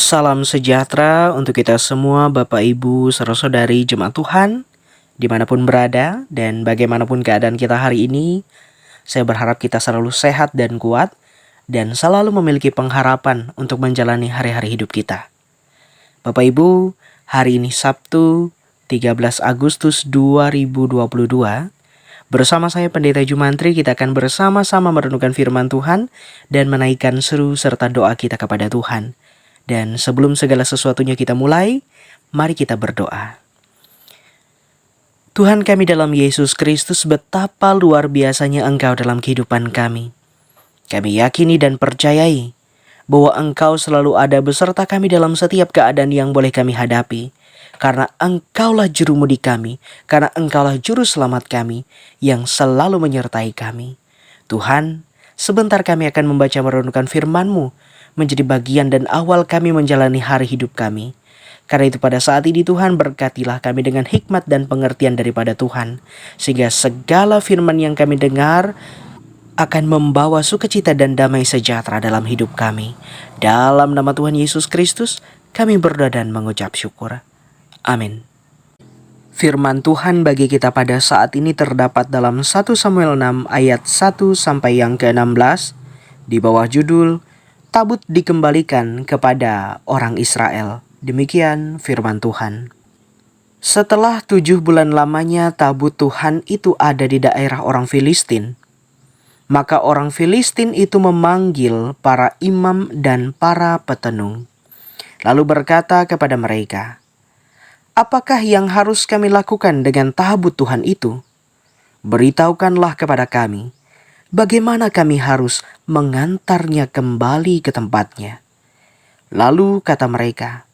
Salam sejahtera untuk kita semua Bapak Ibu saudara-saudari jemaat Tuhan dimanapun berada dan bagaimanapun keadaan kita hari ini. Saya berharap kita selalu sehat dan kuat dan selalu memiliki pengharapan untuk menjalani hari-hari hidup kita. Bapak Ibu, hari ini Sabtu 13 Agustus 2022. Bersama saya Pendeta Jumantri, kita akan bersama-sama merenungkan firman Tuhan dan menaikkan seru serta doa kita kepada Tuhan. Dan sebelum segala sesuatunya kita mulai, mari kita berdoa. Tuhan kami dalam Yesus Kristus, betapa luar biasanya Engkau dalam kehidupan kami. Kami yakini dan percayai bahwa Engkau selalu ada beserta kami dalam setiap keadaan yang boleh kami hadapi. Karena Engkaulah jurumudi kami, karena Engkaulah juru selamat kami yang selalu menyertai kami. Tuhan, sebentar kami akan membaca merenungkan firman-Mu, menjadi bagian dan awal kami menjalani hari hidup kami. Karena itu pada saat ini Tuhan, berkatilah kami dengan hikmat dan pengertian daripada Tuhan, sehingga segala firman yang kami dengar akan membawa sukacita dan damai sejahtera dalam hidup kami. Dalam nama Tuhan Yesus Kristus, kami berdoa dan mengucap syukur. Amin. Firman Tuhan bagi kita pada saat ini terdapat dalam 1 Samuel 6 ayat 1 sampai yang ke-16 di bawah judul Tabut dikembalikan kepada orang Israel. Demikian firman Tuhan. Setelah 7 bulan lamanya tabut Tuhan itu ada di daerah orang Filistin, maka orang Filistin itu memanggil para imam dan para petenung, lalu berkata kepada mereka, "Apakah yang harus kami lakukan dengan tabut Tuhan itu? Beritahukanlah kepada kami, bagaimana kami harus mengantarnya kembali ke tempatnya." Lalu kata mereka,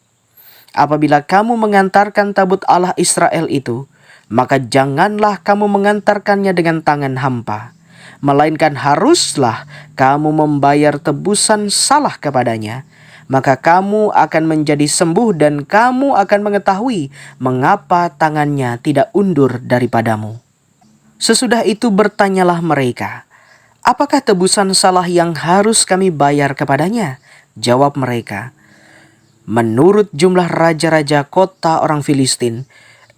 "Apabila kamu mengantarkan tabut Allah Israel itu, maka janganlah kamu mengantarkannya dengan tangan hampa, melainkan haruslah kamu membayar tebusan salah kepadanya. Maka kamu akan menjadi sembuh dan kamu akan mengetahui mengapa tangannya tidak undur daripadamu." Sesudah itu bertanyalah mereka, "Apakah tebusan salah yang harus kami bayar kepadanya?" Jawab mereka, "Menurut jumlah raja-raja kota orang Filistin,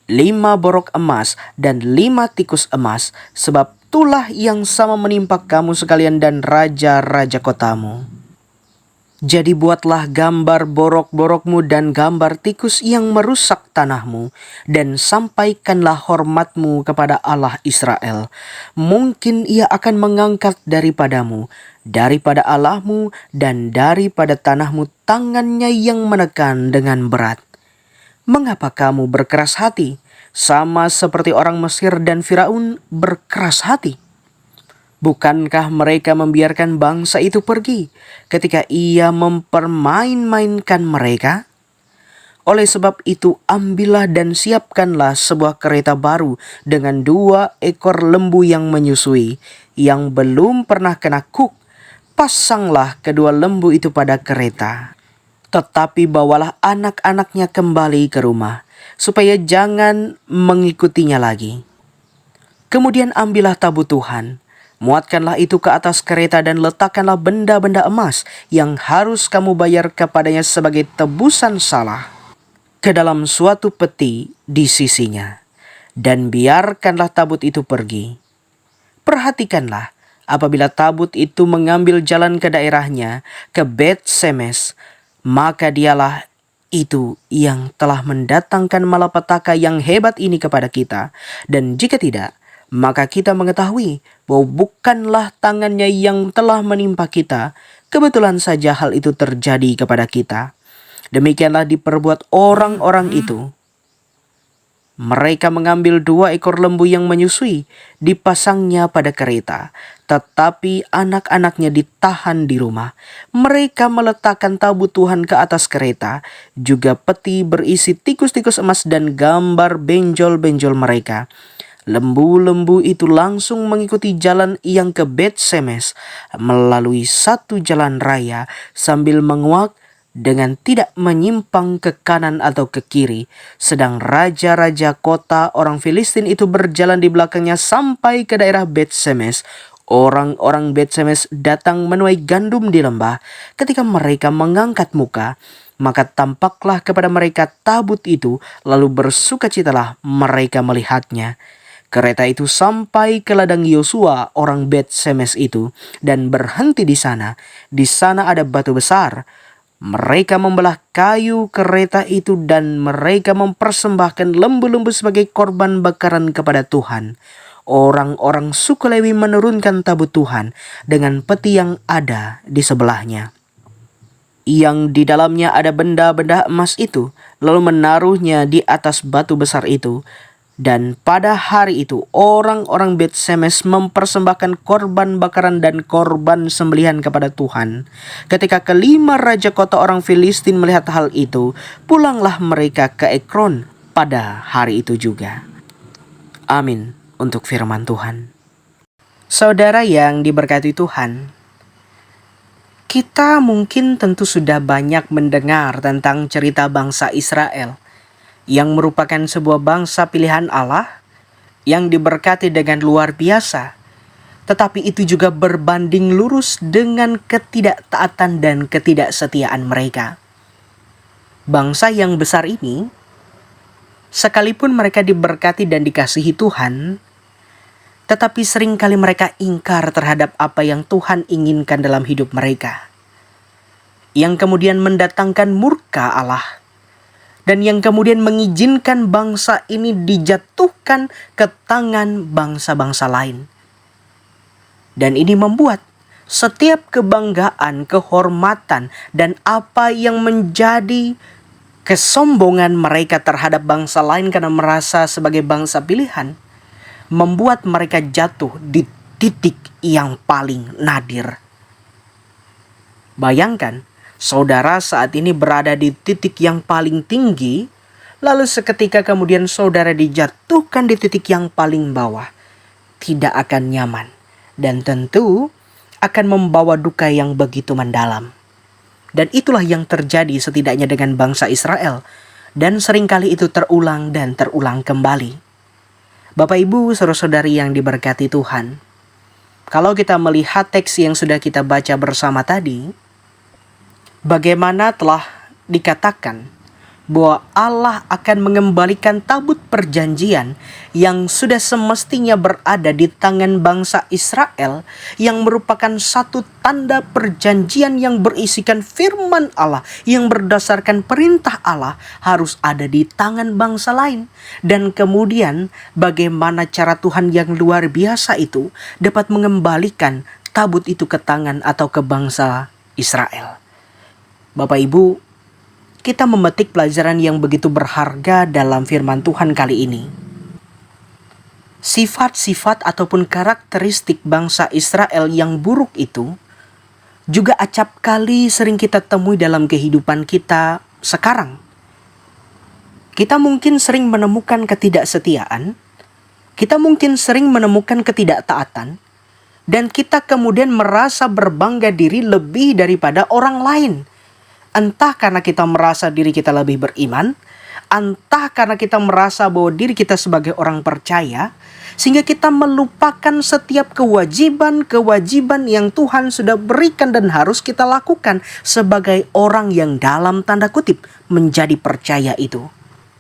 5 borok emas dan 5 tikus emas, sebab itulah yang sama menimpa kamu sekalian dan raja-raja kotamu. Jadi buatlah gambar borok-borokmu dan gambar tikus yang merusak tanahmu, dan sampaikanlah hormatmu kepada Allah Israel. Mungkin ia akan mengangkat daripadamu, daripada Allahmu dan daripada tanahmu tangannya yang menekan dengan berat. Mengapa kamu berkeras hati, sama seperti orang Mesir dan Firaun berkeras hati? Bukankah mereka membiarkan bangsa itu pergi ketika ia mempermain-mainkan mereka? Oleh sebab itu ambillah dan siapkanlah sebuah kereta baru dengan 2 ekor lembu yang menyusui, yang belum pernah kena kuk. Pasanglah kedua lembu itu pada kereta. Tetapi bawalah anak-anaknya kembali ke rumah, supaya jangan mengikutinya lagi. Kemudian ambillah tabut Tuhan, muatkanlah itu ke atas kereta dan letakkanlah benda-benda emas yang harus kamu bayar kepadanya sebagai tebusan salah ke dalam suatu peti di sisinya. Dan biarkanlah tabut itu pergi. Perhatikanlah, apabila tabut itu mengambil jalan ke daerahnya, ke Bet Semes, maka dialah itu yang telah mendatangkan malapetaka yang hebat ini kepada kita. Dan jika tidak, maka kita mengetahui bahwa bukanlah tangannya yang telah menimpa kita. Kebetulan saja hal itu terjadi kepada kita. Demikianlah diperbuat orang-orang itu. Mereka mengambil 2 ekor lembu yang menyusui, dipasangnya pada kereta, tetapi anak-anaknya ditahan di rumah. Mereka meletakkan tabut Tuhan ke atas kereta, juga peti berisi tikus-tikus emas dan gambar benjol-benjol mereka. Lembu-lembu itu langsung mengikuti jalan yang ke Bet Semes melalui satu jalan raya sambil menguak dengan tidak menyimpang ke kanan atau ke kiri. Sedang raja-raja kota orang Filistin itu berjalan di belakangnya sampai ke daerah Bet Semes. Orang-orang Bet Semes datang menuai gandum di lembah. Ketika mereka mengangkat muka, Maka tampaklah kepada mereka tabut itu, lalu bersukacitalah mereka melihatnya. Kereta itu sampai ke ladang Yosua orang Bet Semes itu dan berhenti di sana. Di sana ada batu besar. Mereka membelah kayu kereta itu dan mereka mempersembahkan lembu-lembu sebagai korban bakaran kepada Tuhan. Orang-orang suku Lewi menurunkan tabut Tuhan dengan peti yang ada di sebelahnya, yang di dalamnya ada benda-benda emas itu, lalu menaruhnya di atas batu besar itu. Dan pada hari itu orang-orang Bet Semes mempersembahkan korban bakaran dan korban sembelihan kepada Tuhan. Ketika kelima raja kota orang Filistin melihat hal itu, pulanglah mereka ke Ekron pada hari itu juga. Amin untuk firman Tuhan. Saudara yang diberkati Tuhan, kita mungkin tentu sudah banyak mendengar tentang cerita bangsa Israel yang merupakan sebuah bangsa pilihan Allah yang diberkati dengan luar biasa. Tetapi itu juga berbanding lurus dengan ketidaktaatan dan ketidaksetiaan mereka. Bangsa yang besar ini, sekalipun mereka diberkati dan dikasihi Tuhan, tetapi seringkali mereka ingkar terhadap apa yang Tuhan inginkan dalam hidup mereka, yang kemudian mendatangkan murka Allah, dan yang kemudian mengizinkan bangsa ini dijatuhkan ke tangan bangsa-bangsa lain. Dan ini membuat setiap kebanggaan, kehormatan, dan apa yang menjadi kesombongan mereka terhadap bangsa lain karena merasa sebagai bangsa pilihan, membuat mereka jatuh di titik yang paling nadir. Bayangkan, saudara saat ini berada di titik yang paling tinggi, lalu seketika kemudian saudara dijatuhkan di titik yang paling bawah. Tidak akan nyaman, dan tentu akan membawa duka yang begitu mendalam. Dan itulah yang terjadi setidaknya dengan bangsa Israel, dan seringkali itu terulang dan terulang kembali. Bapak Ibu, saudara-saudari yang diberkati Tuhan, kalau kita melihat teks yang sudah kita baca bersama tadi, bagaimana telah dikatakan bahwa Allah akan mengembalikan tabut perjanjian yang sudah semestinya berada di tangan bangsa Israel, yang merupakan satu tanda perjanjian yang berisikan firman Allah, yang berdasarkan perintah Allah, harus ada di tangan bangsa lain. Dan kemudian bagaimana cara Tuhan yang luar biasa itu dapat mengembalikan tabut itu ke tangan atau ke bangsa Israel. Bapak Ibu, kita memetik pelajaran yang begitu berharga dalam firman Tuhan kali ini. Sifat-sifat ataupun karakteristik bangsa Israel yang buruk itu juga acap kali sering kita temui dalam kehidupan kita sekarang. Kita mungkin sering menemukan ketidaksetiaan, kita mungkin sering menemukan ketidaktaatan, dan kita kemudian merasa berbangga diri lebih daripada orang lain. Entah karena kita merasa diri kita lebih beriman, entah karena kita merasa bahwa diri kita sebagai orang percaya, sehingga kita melupakan setiap kewajiban-kewajiban yang Tuhan sudah berikan dan harus kita lakukan sebagai orang yang dalam tanda kutip menjadi percaya itu.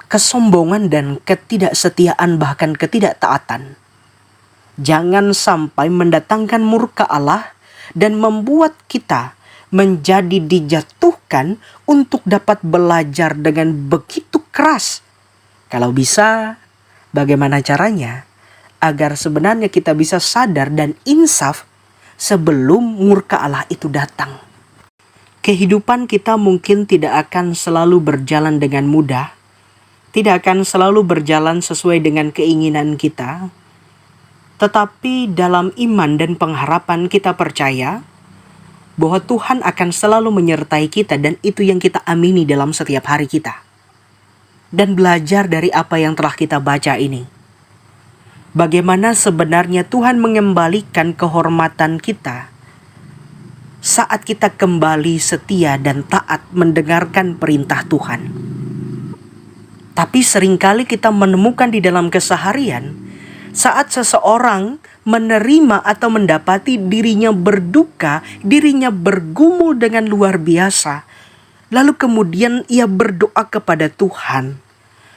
Kesombongan dan ketidaksetiaan, bahkan ketidaktaatan, jangan sampai mendatangkan murka Allah dan membuat kita menjadi dijatuhkan untuk dapat belajar dengan begitu keras. Kalau bisa, bagaimana caranya agar sebenarnya kita bisa sadar dan insaf sebelum murka Allah itu datang. Kehidupan kita mungkin tidak akan selalu berjalan dengan mudah, tidak akan selalu berjalan sesuai dengan keinginan kita. Tetapi dalam iman dan pengharapan kita percaya bahwa Tuhan akan selalu menyertai kita, dan itu yang kita amini dalam setiap hari kita. Dan belajar dari apa yang telah kita baca ini, bagaimana sebenarnya Tuhan mengembalikan kehormatan kita saat kita kembali setia dan taat mendengarkan perintah Tuhan. Tapi seringkali kita menemukan di dalam keseharian, saat seseorang menerima atau mendapati dirinya berduka, dirinya bergumul dengan luar biasa, Lalu kemudian ia berdoa kepada Tuhan.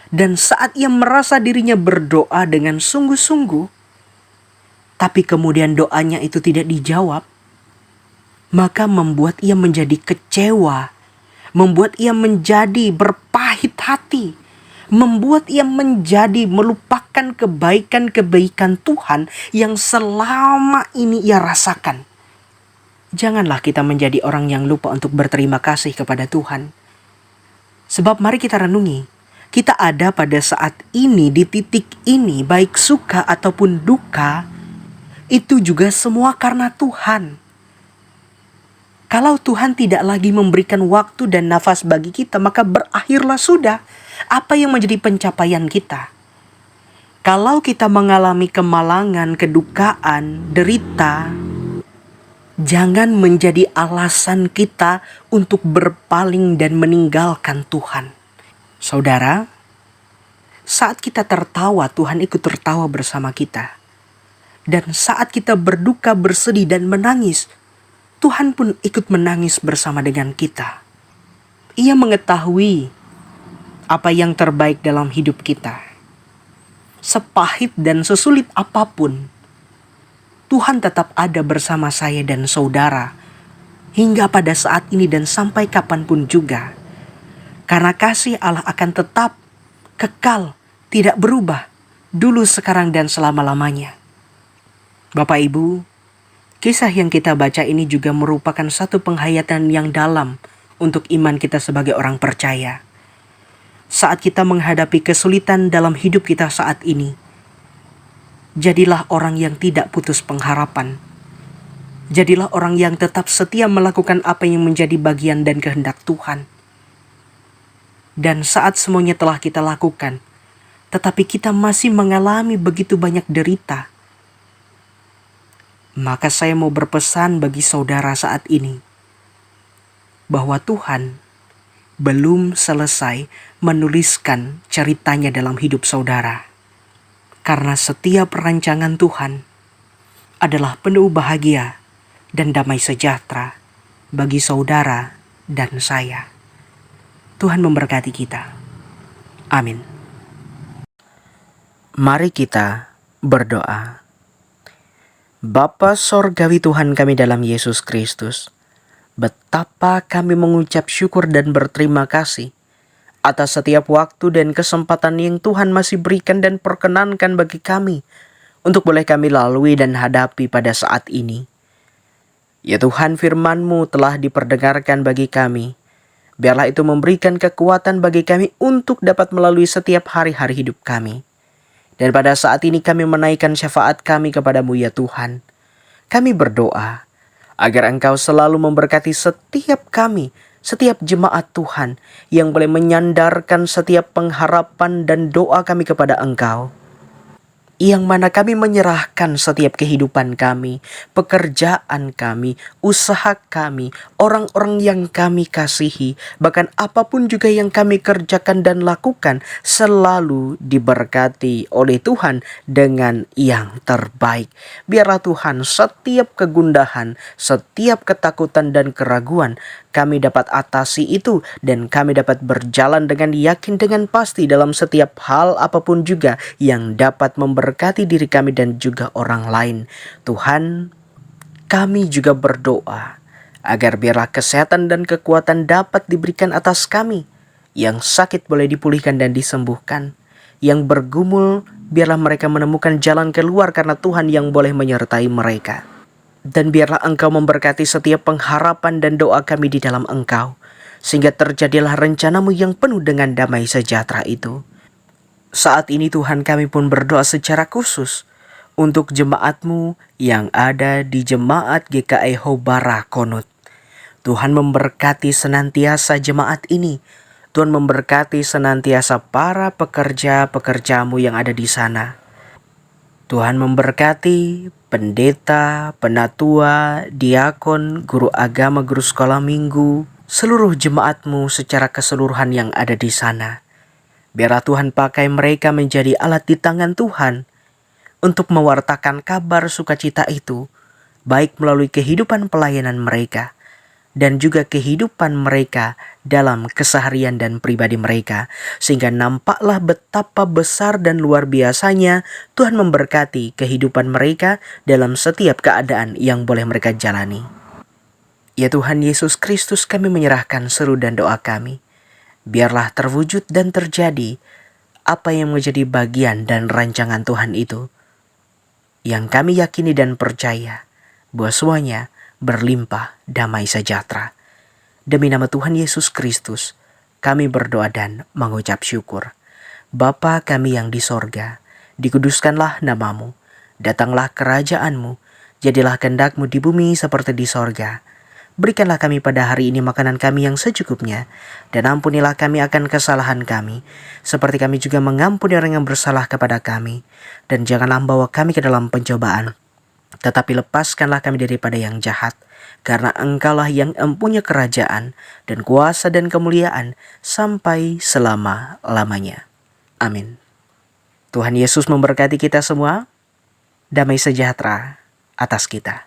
Dan saat ia merasa dirinya berdoa dengan sungguh-sungguh, tapi kemudian doanya itu tidak dijawab, maka membuat ia menjadi kecewa, membuat ia menjadi berpahit hati, membuat ia menjadi melupakan kebaikan-kebaikan Tuhan yang selama ini ia rasakan. Janganlah kita menjadi orang yang lupa untuk berterima kasih kepada Tuhan. Sebab mari kita renungi, kita ada pada saat ini, di titik ini, baik suka ataupun duka, itu juga semua karena Tuhan. Kalau Tuhan tidak lagi memberikan waktu dan nafas bagi kita, maka berakhirlah sudah apa yang menjadi pencapaian kita. Kalau kita mengalami kemalangan, kedukaan, derita, jangan menjadi alasan kita untuk berpaling dan meninggalkan Tuhan. Saudara, saat kita tertawa, Tuhan ikut tertawa bersama kita. Dan saat kita berduka, bersedih, dan menangis, Tuhan pun ikut menangis bersama dengan kita. Ia mengetahui apa yang terbaik dalam hidup kita. Sepahit dan sesulit apapun, Tuhan tetap ada bersama saya dan saudara hingga pada saat ini dan sampai kapanpun juga. Karena kasih Allah akan tetap kekal, tidak berubah, dulu, sekarang, dan selama-lamanya. Bapak Ibu, kisah yang kita baca ini juga merupakan satu penghayatan yang dalam untuk iman kita sebagai orang percaya. Saat kita menghadapi kesulitan dalam hidup kita saat ini, jadilah orang yang tidak putus pengharapan. Jadilah orang yang tetap setia melakukan apa yang menjadi bagian dan kehendak Tuhan. Dan saat semuanya telah kita lakukan, tetapi kita masih mengalami begitu banyak derita, maka saya mau berpesan bagi saudara saat ini, bahwa Tuhan belum selesai menuliskan ceritanya dalam hidup saudara. Karena setiap rancangan Tuhan adalah penuh bahagia dan damai sejahtera bagi saudara dan saya. Tuhan memberkati kita. Amin. Mari kita berdoa. Bapa Sorgawi Tuhan kami dalam Yesus Kristus, betapa kami mengucap syukur dan berterima kasih atas setiap waktu dan kesempatan yang Tuhan masih berikan dan perkenankan bagi kami untuk boleh kami lalui dan hadapi pada saat ini. Ya Tuhan, firman-Mu telah diperdengarkan bagi kami. Biarlah itu memberikan kekuatan bagi kami untuk dapat melalui setiap hari-hari hidup kami. Dan pada saat ini kami menaikkan syafaat kami kepadamu ya Tuhan. Kami berdoa agar Engkau selalu memberkati setiap kami, setiap jemaat Tuhan yang boleh menyandarkan setiap pengharapan dan doa kami kepada Engkau. Yang mana kami menyerahkan setiap kehidupan kami, pekerjaan kami, usaha kami, orang-orang yang kami kasihi, bahkan apapun juga yang kami kerjakan dan lakukan, selalu diberkati oleh Tuhan dengan yang terbaik. Biarlah Tuhan setiap kegundahan, setiap ketakutan dan keraguan, kami dapat atasi itu dan kami dapat berjalan dengan yakin dengan pasti dalam setiap hal apapun juga yang dapat memberkati diri kami dan juga orang lain. Tuhan, kami juga berdoa agar biarlah kesehatan dan kekuatan dapat diberikan atas kami. Yang sakit boleh dipulihkan dan disembuhkan. Yang bergumul biarlah mereka menemukan jalan keluar karena Tuhan yang boleh menyertai mereka. Dan biarlah Engkau memberkati setiap pengharapan dan doa kami di dalam Engkau, sehingga terjadilah rencana-Mu yang penuh dengan damai sejahtera itu. Saat ini Tuhan, kami pun berdoa secara khusus untuk jemaat-Mu yang ada di Jemaat GKI Hobara Konut. Tuhan memberkati senantiasa jemaat ini. Tuhan memberkati senantiasa para pekerja-pekerja-Mu yang ada di sana. Tuhan memberkati pendeta, penatua, diakon, guru agama, guru sekolah minggu, seluruh jemaat-Mu secara keseluruhan yang ada di sana. Biarlah Tuhan pakai mereka menjadi alat di tangan Tuhan untuk mewartakan kabar sukacita itu, baik melalui kehidupan pelayanan mereka, dan juga kehidupan mereka dalam keseharian dan pribadi mereka. Sehingga nampaklah betapa besar dan luar biasanya Tuhan memberkati kehidupan mereka dalam setiap keadaan yang boleh mereka jalani. Ya Tuhan Yesus Kristus, kami menyerahkan seru dan doa kami. Biarlah terwujud dan terjadi apa yang menjadi bagian dan rancangan Tuhan itu, yang kami yakini dan percaya bahwa semuanya berlimpah damai sejahtera. Demi nama Tuhan Yesus Kristus, kami berdoa dan mengucap syukur. Bapa kami yang di sorga, dikuduskanlah namamu, datanglah kerajaan-Mu, jadilah kehendak-Mu di bumi seperti di sorga. Berikanlah kami pada hari ini makanan kami yang secukupnya, dan ampunilah kami akan kesalahan kami, seperti kami juga mengampuni orang yang bersalah kepada kami. Dan janganlah membawa kami ke dalam pencobaan, tetapi lepaskanlah kami daripada yang jahat, karena Engkaulah yang empunya kerajaan, dan kuasa dan kemuliaan, sampai selama-lamanya. Amin. Tuhan Yesus memberkati kita semua. Damai sejahtera atas kita.